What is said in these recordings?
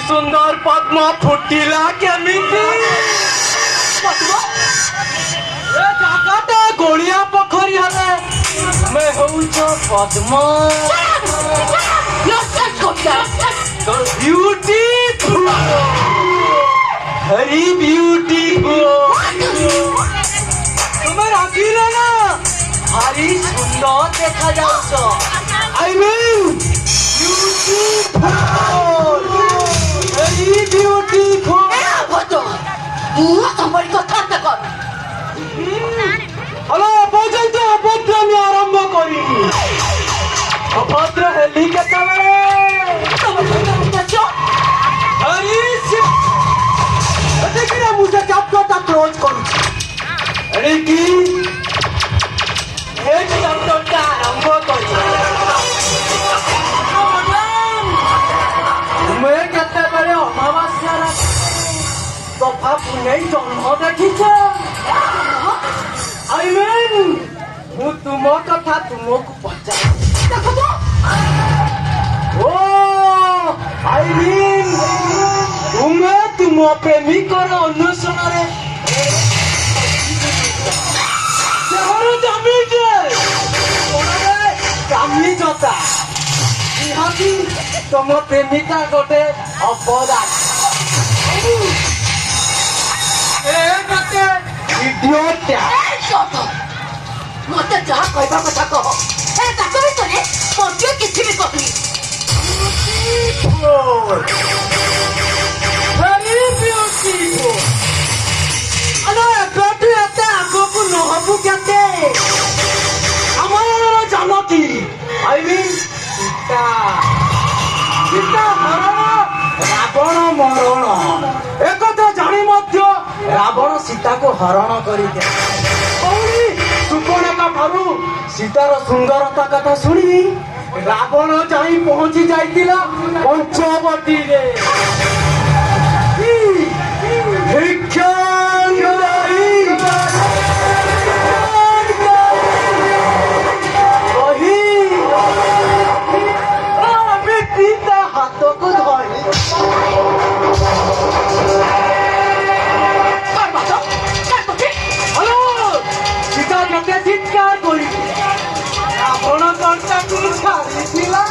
सुंदर पद्म फुटिला केमिति गोलिया पोखरी हले मैं हूँ पद्म ब्यूटीफुल वेरी ब्यूटीफुल तुम्हें रागिले ना भारी सुंदर देखा जाउछ I mean beautiful very beautiful hello बोझल तो अभद्र में आरंभ करी अभद्र हेली के तले देखिए मुझे चैप्टर तक क्लोज करूँ अरे की एक चैप्टर का आरंभ करी मैं कहते बड़े अमावस्या तफा पुण्य जन्म देखीचे आई मीन मु तुम कथा तुमको पचार ओ आई मीन तुम्हें तुम प्रेमिकर अन्वेषण जमी जता निहाती तुम प्रेमिका गोटे अपराध मत जहाँ कहवा कथा कह मत किसी भी कहली आगକୁ ନହବୁ କେତେ ଆମର ଜାନକୀ ଆଇ ମିନ୍ ସୀତା ହରଣ ରାବଣ ମରଣ ଏକଥା ଜାଣି ମଧ୍ୟ ରାବଣ ସୀତାକୁ ହରଣ କରିଦିଏ ସୁପର୍ଣ୍ଣକା ଠାରୁ ସୀତାର ସୁନ୍ଦରତା କଥା ଶୁଣି ରାବଣ ଯାଇ ପହଞ୍ଚି ଯାଇଥିଲା ପଞ୍ଚବଟୀରେ हाथों को धोई हेलो सीता मते चित्कार करी आपण करता तू छाड़ी दिला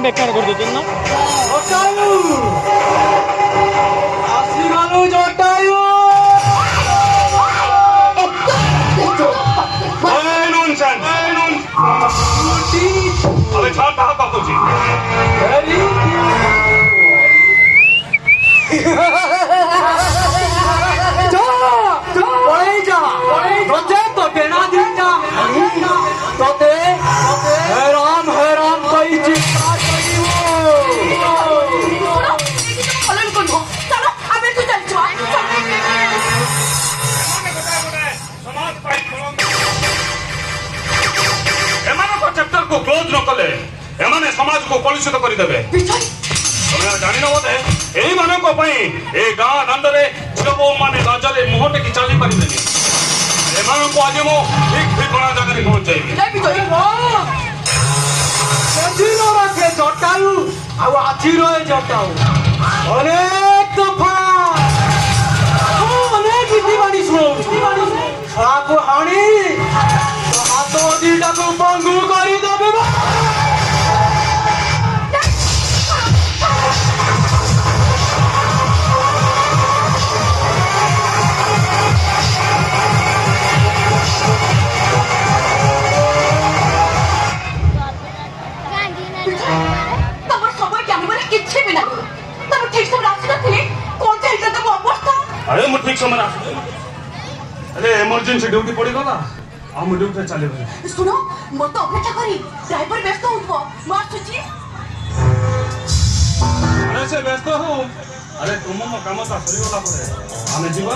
बेकार कर दो ना जटायु आसीगलु जटायु अबे छाड़ कहाँ का तुझे तो बेना दीजा तोते हैरान हैरान कई चैप्टर को क्लोज न कले एमाने समाज को कलुषित कर देबे तमे जानि न बोते एही मानको पई ए गां दांडरे झियो माने राजाले मुहटे की चाली परिबेनी एमानको आज मो ठीक ठिकाना जगह रे पहुंच जाइबे सजीनो रखे जटायु आ आजिरो जटायु अनेक दफा ସମୟରେ ଆସୁଛୁ ହେଲେ ଏମର୍ଜେନ୍ସି ଡ୍ୟୁଟି ପଡ଼ିଗଲା ଆଉ ମୁଁ ଡ୍ୟୁଟିରେ ଚାଲିଗଲି ଶୁଣ ମତେ ଅପେକ୍ଷା କରି ଡ୍ରାଇଭର ବ୍ୟସ୍ତ ହଉଥିବ ମୁଁ ଆସୁଛି ଆରେ ସେ ବ୍ୟସ୍ତ ହଉ ଆରେ ତୁମ ମୋ କାମଟା ସରିଗଲା ପରେ ଆମେ ଯିବା